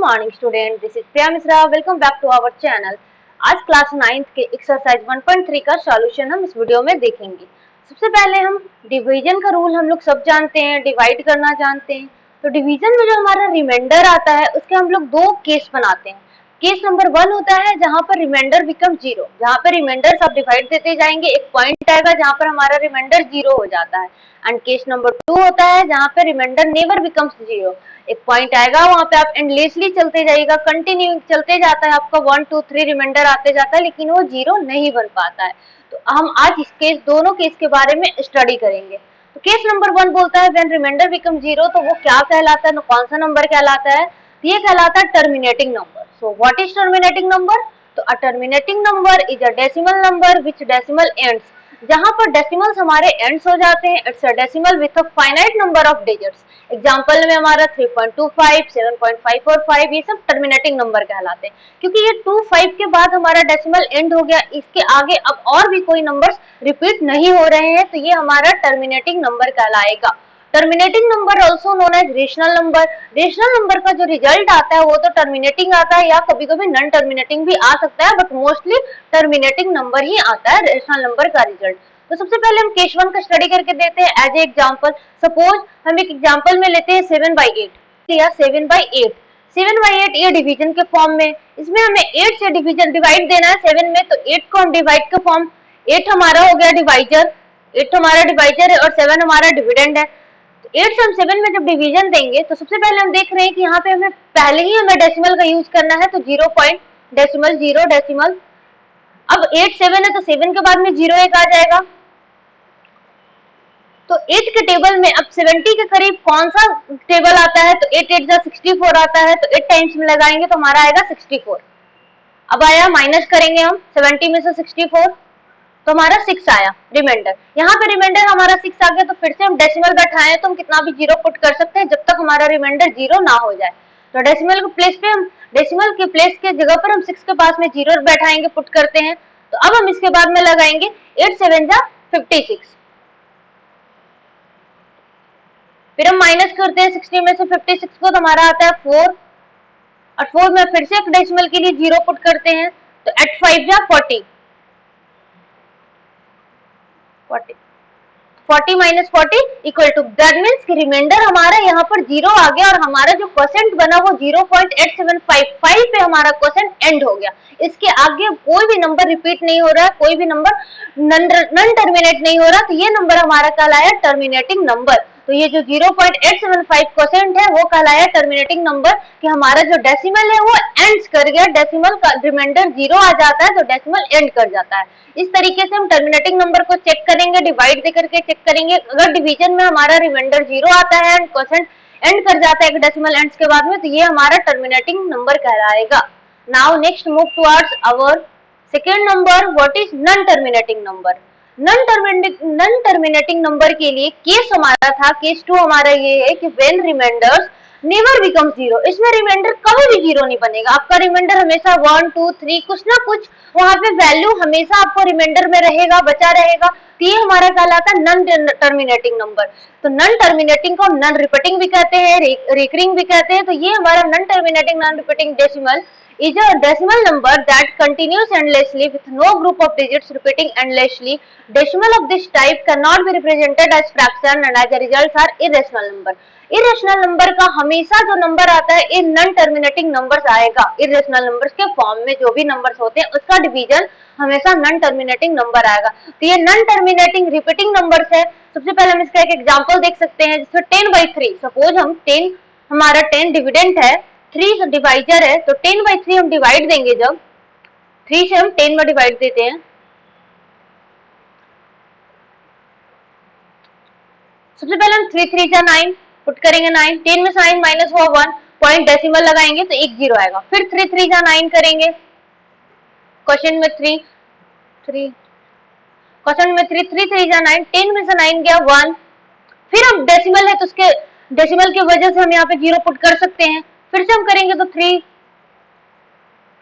morning student, this is Priya Misra. Welcome back to our channel. आज class 9th के exercise 1.3 का solution हम इस वीडियो में देखेंगे। सबसे पहले हम डिवीजन का रूल हम लोग सब जानते हैं, डिवाइड करना जानते हैं। तो डिवीजन में जो हमारा रिमाइंडर आता है उसके हम लोग दो केस बनाते हैं। केस नंबर 1 होता है जहां पर रिमाइंडर बिकम 0, जहां पर रिमाइंडर सब डिवाइड देते जाएंगे, एक पॉइंट आएगा जहां पर हमारा रिमाइंडर 0 हो जाता है। एंड केस नंबर 2 होता है जहां पर रिमाइंडर नेवर बिकम्स 0, एक पॉइंट आएगा वहां पे आप एंडलेसली चलते जाइएगा, कंटिन्यू चलते जाता है, आपका 1 2 3 रिमाइंडर आते जाता है, लेकिन वो 0 नहीं बन पाता है। तो हम आज इस केस दोनों केस के बारे में स्टडी करेंगे। तो केस नंबर 1 बोलता है व्हेन रिमाइंडर बिकम 0, तो वो क्या कहलाता है, कौन सा नंबर कहलाता है? ये कहलाता है terminating number. So what is terminating number? तो a terminating number is a decimal number which decimal ends, जहां पर डेसिमल्स हमारे एंड्स हो जाते हैं। It's a decimal with a finite number of digits. Example में हमारा 3.25, 7.545 ये सब टर्मिनेटिंग नंबर कहलाते हैं, क्योंकि ये 25 के बाद हमारा डेसिमल एंड हो गया, इसके आगे अब और भी कोई नंबर्स रिपीट नहीं हो रहे हैं, तो ये हमारा टर्मिनेटिंग नंबर कहलाएगा। Terminating number also known as rational number. Rational number का जो रिजल्ट आता है वो तो टर्मिनेटिंग आता है, या कभी कभी नॉन टर्मिनेटिंग भी आ सकता है, बट मोस्टली टर्मिनेटिंग नंबर ही आता है रेशनल नंबर का रिजल्ट। तो सबसे पहले हम केस 1 का स्टडी करके देते हैं एज ए एग्जांपल। सपोज हम एक एग्जांपल में लेते हैं 7/8 या 7/8। 7/8 ये डिवीजन के फॉर्म में, इसमें हमें 8 से डिवाइड देना है 7 में, तो 8 को हम डिवाइड के फॉर्म, 8 हमारा हो गया डिवाइजर, 8 हमारा डिवाइजर है और 7 हमारा डिविडेंड है। 8 से हम 7 में जब डिवीजन देंगे तो सबसे पहले हम देख रहे हैं कि यहाँ पे हमें पहले ही हमें डेसिमल का यूज करना है, तो 0 पॉइंट डेसिमल 0 डेसिमल। अब 8 7 है तो 7 के बाद में 0 1 आ जाएगा। तो 8 के टेबल में अब 70 के करीब कौन सा टेबल आता है? तो 8 8 64 आता है, तो 8 टाइम्स में लगाएंगे तो हमारा आएगा 64। अब आया माइनस करेंगे हम 70 में से 64, तो हमारा 6 आया रिमाइंडर। यहाँ पे रिमाइंडर हमारा 6 आ गया, तो फिर से हम डेसिमल बैठाएं तो हम कितना भी 0 पुट कर सकते हैं जब तक हमारा रिमाइंडर 0 ना हो जाए। तो डेसिमल के प्लेस पे हम, डेसिमल के प्लेस के जगह पर हम 6 के पास में 0 बैठाएंगे, पुट करते हैं। तो अब हम इसके बाद में लगाएंगे 8 7 56, फिर हम माइनस करते हैं 60 में से 56 को, तो हमारा आता है 4, और 4 में फिर से एक डेसिमल के लिए 0 पुट करते हैं, तो 8 5 40, 40 minus 40 equal to, that means कि रिमाइंडर हमारा यहाँ पर 0 आ गया और हमारा जो क्वोशेंट बना वो 0.8755 पे हमारा क्वोशेंट एंड हो गया। इसके आगे कोई भी नंबर रिपीट नहीं हो रहा है, कोई भी नंबर नॉन टर्मिनेट नहीं हो रहा, तो ये नंबर हमारा कहलाया टर्मिनेटिंग नंबर। तो ये जो 0.875 क्वोशेंट है वो कहलाया टर्मिनेटिंग नंबर, कि हमारा जो डेसिमल है वो एंड्स कर गया, डेसिमल का रिमाइंडर 0 आ जाता है तो डेसिमल एंड कर जाता है। इस तरीके से हम टर्मिनेटिंग नंबर को चेक करेंगे, डिवाइड दे करके चेक करेंगे। अगर डिवीजन में हमारा रिमाइंडर 0 आता है एंड क्वोशेंट एंड कर जाता है डेसिमल एंड्स के बाद में, तो ये हमारा टर्मिनेटिंग नंबर कहलाएगा। Now next move towards our second number, what is non terminating number. Non terminating number के लिए केस हमारा था, केस 2 हमारा ये है कि व्हेन रिमाइंडर्स नेवर बिकम 0, इसमें रिमाइंडर कभी भी 0 नहीं बनेगा। आपका रिमाइंडर हमेशा 1 2 3 कुछ ना कुछ वहां पे वैल्यू हमेशा आपको रिमाइंडर में रहेगा, बचा रहेगा, तो ये हमारा कहलाता है नॉन टर्मिनेटिंग नंबर। तो नॉन टर्मिनेटिंग को नॉन रिपीटिंग भी कहते हैं, रिकरिंग भी कहते हैं। तो ये हमारा non terminating non repeating decimal is a decimal number that continues endlessly with no group of digits repeating endlessly. Decimal of this type cannot be represented as fraction and as a result are irrational number. irrational number का हमेशा जो number आता है in non terminating numbers आएगा। irrational numbers के form में जो भी नंबर्स होते हैं उसका डिवीजन हमेशा नॉन टर्मिनेटिंग नंबर आएगा। तो ये नॉन टर्मिनेटिंग रिपीटिंग नंबर्स है। सबसे पहले हम इसका एक एग्जांपल देख सकते हैं, जिसमें 10/3, सपोज हम 10, हमारा 10 डिविडेंड है, 3 डिवाइजर है, तो 10/3 हम डिवाइड देंगे, जब 3 से हम 10 में डिवाइड देते हैं, सबसे पहले हम 3 3 9 पुट करेंगे 9, 10 में से 9 माइनस हुआ 1, पॉइंट डेसिमल लगाएंगे तो एक 0 आएगा। फिर 3 3 9 करेंगे, क्वेश्चन में 3 क्वेश्चन में 3 3 3 9, 10 में से 9 गया 1, फिर हम डेसिमल है तो उसके डेसिमल की वजह से हम यहाँ पे 0 पुट कर सकते हैं। फिर से हम करेंगे तो 3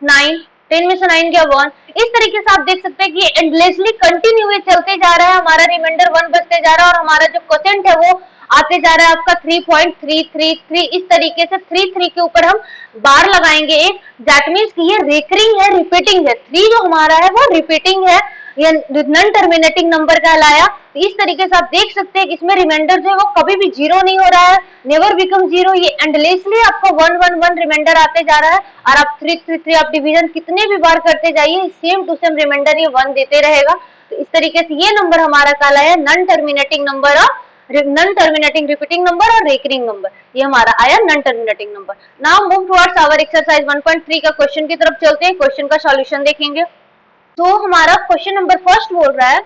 9, 10 में से 9 गया 1। इस तरीके से आप देख सकते हैं कि एंडलेसली कंटिन्यू चलते जा रहा है, हमारा रिमाइंडर 1 बचते जा रहा है और हमारा जो क्वोशेंट है वो आते जा रहा है आपका 3.333। इस तरीके से 3 के ऊपर हम बार लगाएंगे एक, दैट मीन्स कि ये रेकरिंग है, रिपीटिंग है। 3 जो हमारा है वो रिपीटिंग है, ये नॉन टर्मिनेटिंग नंबर कहलाया। तो इस तरीके से आप देख सकते हैं कि इसमें रिमाइंडर जो है वो कभी भी जीरो नहीं हो रहा है, नेवर बिकम जीरो। ये एंडलेसली आपका 111 रिमाइंडर आते जा रहा है, और आप 3 आप डिवीजन कितने भी बार करते जाइए सेम टू सेम रिमाइंडर ये 1 देते रहेगा। तो इस तरीके से ये नंबर हमारा कहलाया नॉन टर्मिनेटिंग नंबर और नॉन टर्मिनेटिंग रिपीटिंग नंबर और रेकरिंग नंबर, ये हमारा आया non terminating number. Now move towards our exercise 1.3 का क्वेश्चन की तरफ चलते हैं, क्वेश्चन का सॉल्यूशन देखेंगे। तो हमारा क्वेश्चन नंबर फर्स्ट बोल रहा है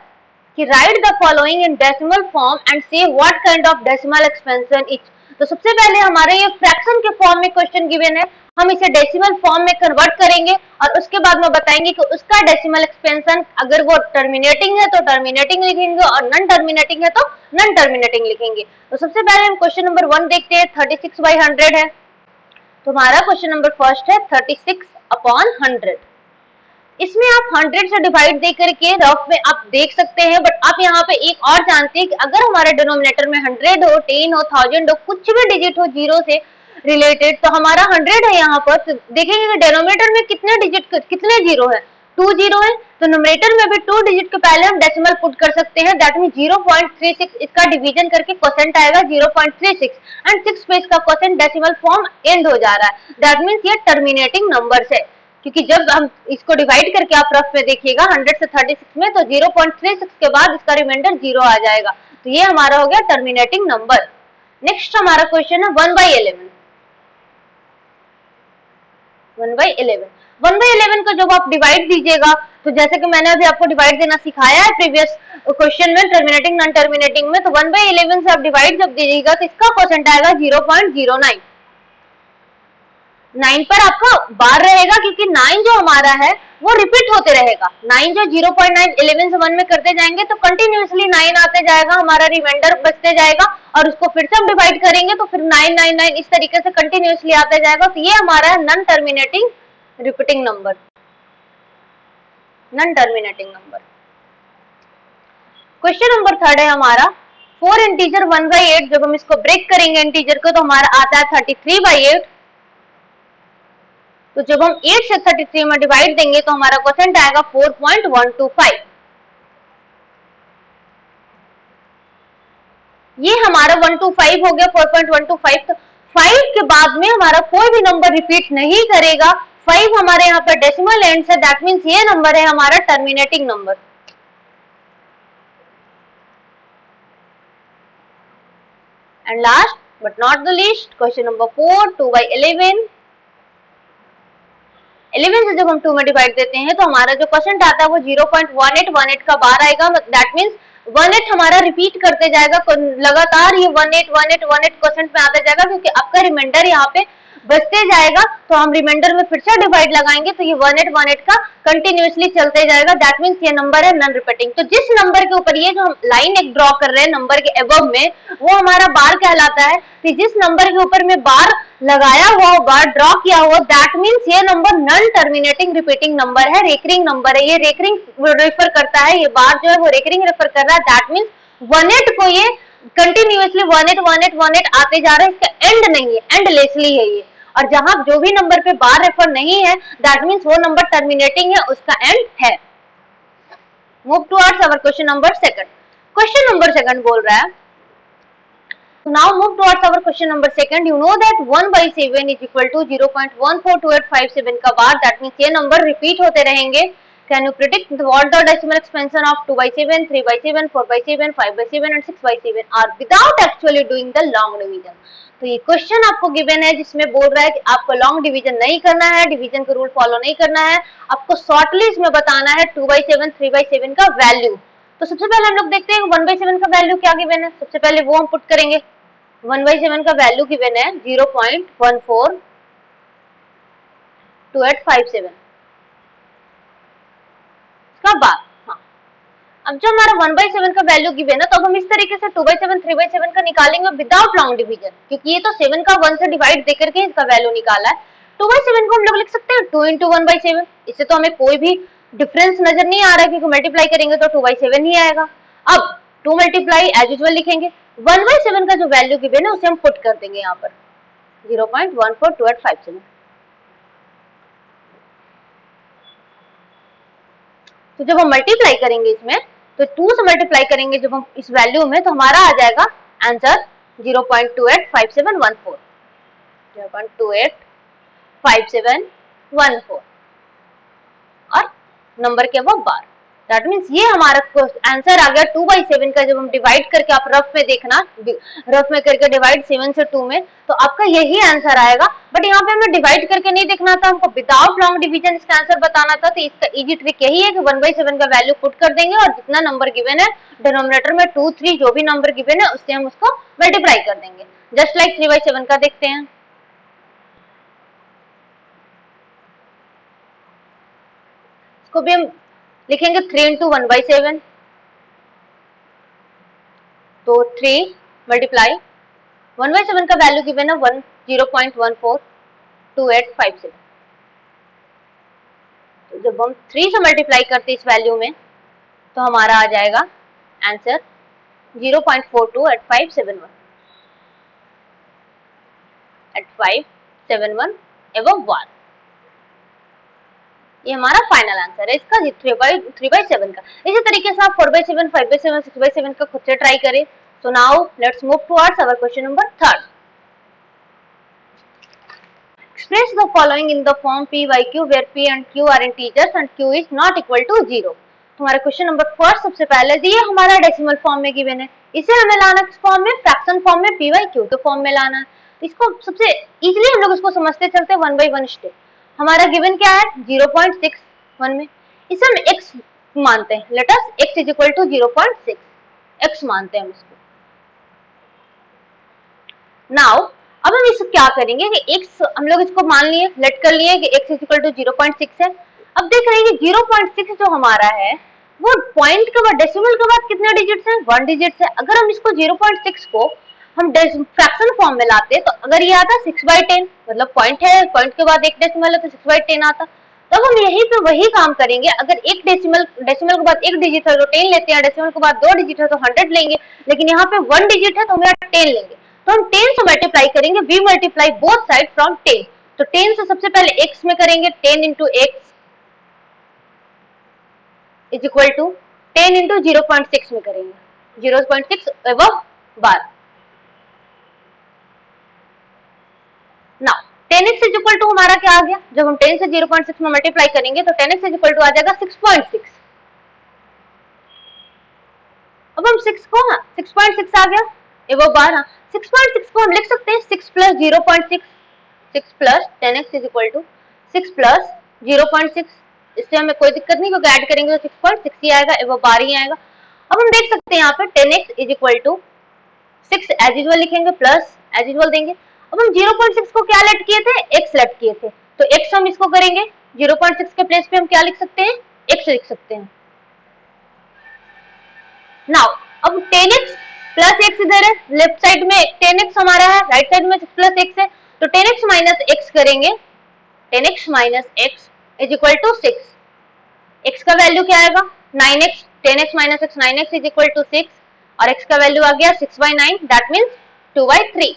कि write the following in decimal form and say what kind of decimal expansion each. तो सबसे पहले हमारे ये फ्रैक्शन के फॉर्म में क्वेश्चन गिवन है, हम इसे डेसिमल फॉर्म में कन्वर्ट करेंगे और उसके बाद में बताएंगे कि उसका डेसिमल एक्सपेंशन अगर वो टर्मिनेटिंग है तो टर्मिनेटिंग लिखेंगे और नॉन टर्मिनेटिंग है तो नॉन टर्मिनेटिंग लिखेंगे। तो सबसे पहले हम क्वेश्चन नंबर 1 देखते हैं, 36/100 है। तो हमारा क्वेश्चन नंबर फर्स्ट है 36/100। इसमें आप 100 से डिवाइड दे करके रफ में आप देख सकते हैं, बट आप यहाँ पे एक और जानते हैं कि अगर हमारे डिनोमिनेटर में 100 हो, 10 हो, 1000 हो, कुछ भी डिजिट हो जीरो से रिलेटेड, तो हमारा 100 है यहाँ पर। तो देखेंगे कि डिनोमिनेटर में कितने डिजिट, कितने जीरो है, 2 जीरो है। तो न्यूमरेटर में भी 2 डिजिट के पहले हम डेसिमल पुट कर सकते हैं, दैट मीन 0.36। इसका डिवीजन करके क्वोशेंट आएगा 0.36 एंड 6 पे इसका क्वोशेंट डेसिमल फॉर्म एंड हो जा रहा है, दैट मीन्स ये टर्मिनेटिंग नंबर्स है। क्योंकि जब हम इसको डिवाइड करके आप रफ में देखिएगा 100 से 36 में, तो 0.36 के बाद इसका रिमाइंडर 0 आ जाएगा। तो ये हमारा हो गया टर्मिनेटिंग नंबर। नेक्स्ट हमारा क्वेश्चन है 1/11। 1/11 1/11 को जब आप डिवाइड दीजिएगा, तो जैसे कि मैंने अभी आपको डिवाइड देना सिखाया है प्रीवियस क्वेश्चन में टर्मिनेटिंग नॉन टर्मिनेटिंग में, तो 1/11 से आप डिवाइड जब दीजिएगा तो इसका क्वोशेंट आएगा 0.09। 9 पर आपका बार रहेगा, क्योंकि 9 जो हमारा है वो रिपीट होते रहेगा। 9 जो 0.9 11 से 1 में करते जाएंगे तो कंटिन्यूअसली 9 आते जाएगा, हमारा रिमाइंडर बचते जाएगा, और उसको फिर से हम डिवाइड करेंगे तो फिर 9 9 9 इस तरीके से कंटिन्यूअसली आते जाएगा। तो ये हमारा है non terminating repeating number, non terminating number. Question number 3 है हमारा 4 इंटीजर 1/8। जब हम इसको ब्रेक करेंगे इंटीजर को, तो हमारा आता है 33/8। तो जब हम 8 से 33 में डिवाइड देंगे तो हमारा क्वोशेंट आएगा 4.125। ये हमारा 125 हो गया, 4.125। तो 5 के बाद में हमारा कोई भी नंबर रिपीट नहीं करेगा। 5 हमारे यहाँ पर डेसिमल एंड से, दैट मीन्स ये नंबर है हमारा terminating number. And last but not the least question number 4 2/11। 11 से जब हम 2 में डिवाइड देते हैं तो हमारा जो क्वोशेंट आता है वो 0.1818 का बार आएगा, दैट मीन्स 18 हमारा रिपीट करते जाएगा लगातार, ये 181818 क्वोशेंट में आता जाएगा, क्योंकि आपका रिमाइंडर यहाँ पे बचते जाएगा। तो हम रिमाइंडर में फिर से डिवाइड लगाएंगे तो ये 1818 का कंटिन्यूअसली चलते जाएगा, दैट मीन्स ये नंबर है नॉन रिपीटिंग। तो जिस नंबर के ऊपर ये जो हम लाइन एक ड्रॉ कर रहे हैं नंबर के अबव में, वो हमारा बार कहलाता है। तो जिस नंबर के ऊपर में बार लगाया हुआ, बार ड्रॉ किया हुआ, दैट मीन्स ये number non terminating repeating number है, रेकरिंग नंबर है। ये रेकरिंग रेफर करता है, ये बार जो है वो रेकरिंग रेफर कर रहा है, दैट मीन्स 18 को ये कंटिन्यूअसली 181818 आते जा रहा है, इसका एंड नहीं है, एंडलेसली है ये। और जहां जो भी नंबर पे बार रेफर नहीं है, दैट मीन्स वो नंबर टर्मिनेटिंग है, उसका एंड है। Move towards our question number 2। Question number 2 बोल रहा है, now move towards our question number 2. You know that 1/7 is equal to 0.142857 का बार, that means ये नंबर रिपीट होते रहेंगे। Can you predict what the decimal expansion of 2/7, 3/7, 4/7, 5/7 and 6/7 are without actually doing the long division? तो ये question आपको given है जिसमें बोल रहा है कि आपको लॉन्ग डिवीजन नहीं करना है, डिवीजन का रूल फॉलो नहीं करना है, आपको शॉर्टली इसमें बताना है 2/7, 3/7 का वैल्यू। तो सबसे पहले हम लोग देखते हैं 1/7 का वैल्यू क्या गिवन है। सबसे पहले वो हम पुट करेंगे। 1/7 का वैल्यू गिवन है 0.142857 इसका बार। हाँ, अब जो हमारा 1/7 का वैल्यू गिवन है, तो अब हम इस तरीके से 2/7, 3/7 का निकालेंगे विदाउट लॉन्ग डिवीजन, क्योंकि ये तो 7 का 1 से डिवाइड देकर के इसका वैल्यू निकाला है। 2/7 को हम लोग लिख सकते हैं 2 × 1/7। इससे तो हमें कोई भी डिफरेंस नजर नहीं आ रहा है, क्योंकि मल्टीप्लाई करेंगे तो 2/7 ही आएगा। अब 2 मल्टीप्लाई एज यूजुअल लिखेंगे, 1/7 का जो वैल्यू गिवन है उसे हम पुट कर देंगे यहाँ पर 0.142857। तो जब हम मल्टीप्लाई करेंगे इसमें, तो 2 से मल्टीप्लाई करेंगे जब हम इस वैल्यू में, तो हमारा आ जाएगा आंसर 0.285714, 0.285714 और नंबर के अबव बार। दैट मीन्स ये हमारा आंसर आ गया 2/7 का। जब हम डिवाइड करके, आप रफ में देखना, रफ में करके डिवाइड 7 से 2 में, तो आपका यही आंसर आएगा। बट यहाँ पे हमें डिवाइड करके नहीं देखना था, हमको विदाउट लॉन्ग डिवीजन इसका आंसर बताना था। तो इसका इजी ट्रिक यही है कि 1/7 का वैल्यू पुट कर देंगे और जितना नंबर गिवन है डिनोमिनेटर में 2, 3 जो भी नंबर गिवन है उससे हम उसको मल्टीप्लाई कर देंगे। जस्ट लाइक 3/7 का देखते हैं। इसको भी हम लिखेंगे 3 into 1/7, तो 3 मल्टीप्लाई 1/7 का वैल्यू गिवन है 0.142857। तो जब हम 3 से मल्टीप्लाई करते इस वैल्यू में, तो हमारा आ जाएगा आंसर 0.428571 एवं 1। ये हमारा फाइनल आंसर है इसका 3/7 का। इसी तरीके से आप 4/7, 5/7, 6/7 का खुद से ट्राई करें। So now let's move towards our question number 3rd। Express the following in the form p by q where p and q are integers and q is not equal to 0। हमारा question number 1 सबसे पहले ये हमारा decimal form में given है, इसे हमें लाना किस फॉर्म में, फ्रैक्शन फॉर्म में p by q के फॉर्म में लाना है। इसको सबसे इजीली हम लोग इसको समझते चलते 1/1 स्टेप। हमारा गिवन क्या है 0.61 में, इसे हम x मानते हैं। Let us x is equal to 0.6 x मानते हैं हम इसको। नाउ अब हम इसको क्या करेंगे कि x हम लोग इसको मान लिए, लेट कर लिए कि x इज इक्वल टू 0.6 है। अब देख रहे हैं कि 0.6 जो हमारा है वो पॉइंट के बाद, डेसिमल के बाद कितने डिजिट्स हैं, 1 डिजिट्स है। अगर हम इसको 0.6 को हम फ्रैक्शन फॉर्म में लाते, तो अगर ये आता 6/10, मतलब पॉइंट है, पॉइंट के बाद एक डेसिमल है तो 6/10 आता। तब हम यहीं पे वही काम करेंगे। अगर एक डेसिमल के बाद एक डिजिट है तो 10 लेते हैं, डेसिमल के बाद 2 डिजिट है तो 100 लेंगे, लेकिन यहाँ पे 1 डिजिट है तो हम 10 लेंगे। तो हम 10 से मल्टीप्लाई करेंगे, we multiply both side from 10। तो 10 से सबसे पहले x में करेंगे, 10 into x is equal to 10 into 0.6 में करेंगे, 0.6 एवं 12। Now 10x is equal to हमारा क्या आ गया, जब हम 10 से 0.6 में मल्टीप्लाई करेंगे तो 10x इज इक्वल टू आ जाएगा 6.6। अब हम 6 को 6.6 आ गया एवं 12, 6.6 को हम लिख सकते हैं 6 plus 0.6, 6 plus 10x is equal to 6 plus 0.6। इससे हमें कोई दिक्कत नहीं, क्योंकि ऐड करेंगे तो 6.6 ही आएगा एवं 12 ही आएगा। अब हम देख सकते हैं यहाँ पे 10x is equal to 6 as usual लिखेंगे, प्लस एज यूजुअल देंगे। अब हम 0.6 को क्या लेट किए थे, x लेट किए थे, तो x हम इसको करेंगे 0.6 के प्लेस पे हम क्या लिख सकते हैं, x लिख सकते हैं। नाउ अब 10x प्लस x इधर है, लेफ्ट साइड में 10x हमारा है, राइट साइड में 6 प्लस x है, तो 10x माइनस x करेंगे, 10x minus x is equal to 6। x का वैल्यू क्या आएगा 9x, 10x minus x 9x is equal to 6 और x का वैल्यू आ गया 6/9, दैट मीन्स 2/3।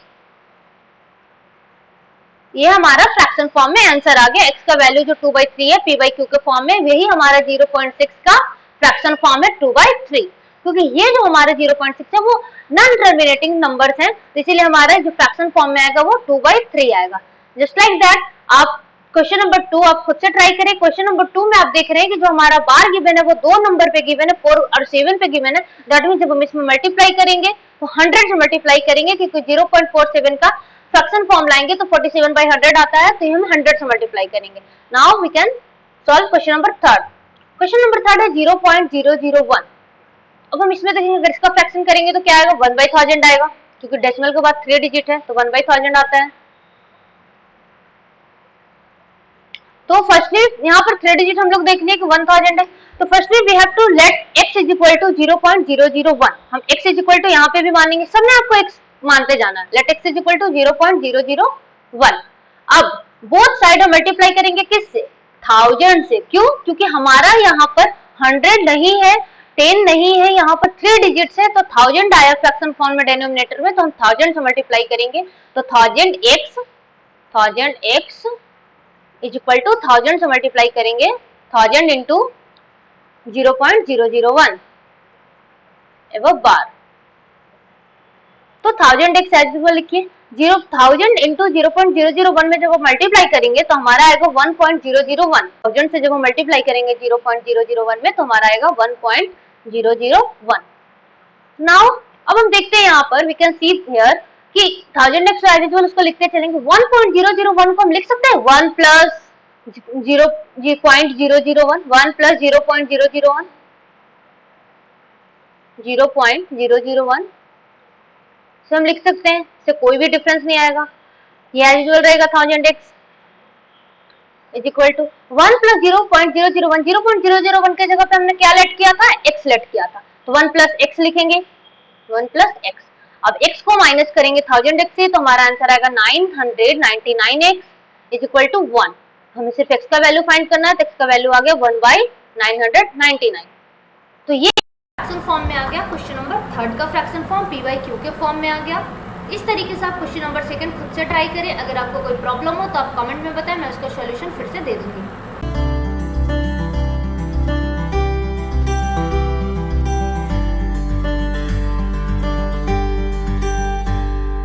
ये हमारा फ्रैक्शन फॉर्म में आंसर आ गया। x का वैल्यू जो 2/3 है p by q के फॉर्म में, वही हमारा 0.6 का फ्रैक्शन फॉर्म है 2/3, क्योंकि ये जो हमारा 0.6 है वो नॉन टर्मिनेटिंग नंबर्स हैं, तो इसीलिए हमारा जो फ्रैक्शन फॉर्म में आएगा वो 2/3 आएगा। जस्ट लाइक दैट आप क्वेश्चन नंबर 2 आप खुद से ट्राई करें। क्वेश्चन नंबर 2 में आप देख रहे हैं कि जो हमारा बार गिवन है वो 2 नंबर पे गिवन है, 4 और 7 पे गिवन है। दैट मींस जब हम इसमें मल्टीप्लाई करेंगे तो 100 से मल्टीप्लाई करेंगे, क्योंकि 0.47 का फ्रैक्शन फॉर्म लाएंगे तो 47/100 आता है, तो हम 100 से मल्टीप्लाई करेंगे। Now we can solve question number 3rd। Question number 3rd है 0.001। अब हम इसमें देखेंगे, अगर इसका फ्रैक्शन करेंगे तो क्या आएगा 1/1000 आएगा, क्योंकि डेसिमल के बाद 3 डिजिट है तो 1/1000 आता है। तो फर्स्टली यहाँ पर 3 डिजिट हम लोग देख लिए कि 1000 है, तो firstly we have to let x is equal to 0.001। हम x इज इक्वल टू यहाँ पे भी मानेंगे, सबने आपको x मानते जाना है। Let x is equal to 0.001। अब बोथ साइड हम मल्टीप्लाई करेंगे किससे, 1000 से। क्यों, क्योंकि हमारा यहाँ पर 100 नहीं है, 10 नहीं है, यहाँ पर 3 डिजिट्स है, तो 1000 आया फ्रैक्शन फॉर्म में डिनोमिनेटर में, तो हम 1000 से मल्टीप्लाई करेंगे, तो 1000x इज इक्वल टू 1000 से मल्टीप्लाई करेंगे 1000 इंटू 0.001 एवं बार, तो 1000x एज यूजुअल लिखिए। 1000 इंटू 0.001 में जब हम मल्टीप्लाई करेंगे तो हमारा आएगा 1.001, 1000 से जब हम मल्टीप्लाई करेंगे 0.001 में तो हमारा आएगा 1.001। नाउ अब हम देखते हैं यहाँ पर, वी कैन सी हियर कि 1000x एज यूजुअल उसको लिखते चलेंगे। 1.001 को हम लिख सकते हैं 1 प्लस 0.001, 1 प्लस 0.001, 0.001 से हम लिख सकते हैं, इससे कोई भी डिफरेंस नहीं आएगा, ये एज यूजुअल रहेगा 1000x is equal to 1 plus 0.001, 0.001 के जगह पे हमने क्या लेट किया था, x लेट किया था, तो 1 प्लस x लिखेंगे, 1 प्लस x। अब x को माइनस करेंगे 1000x से, तो हमारा आंसर आएगा 999x इज इक्वल टू 1। हमें सिर्फ x का वैल्यू फाइंड करना है, तो x का वैल्यू आ गया 1/999। तो ये फ्रैक्शन फॉर्म में आ गया। क्वेश्चन नंबर 3 का फ्रैक्शन फॉर्म p/q के फॉर्म में आ गया। इस तरीके से आप क्वेश्चन नंबर 2 खुद से ट्राई करें। अगर आपको कोई प्रॉब्लम हो तो आप कमेंट में बताएं, मैं उसका सॉल्यूशन फिर से दे दूंगी।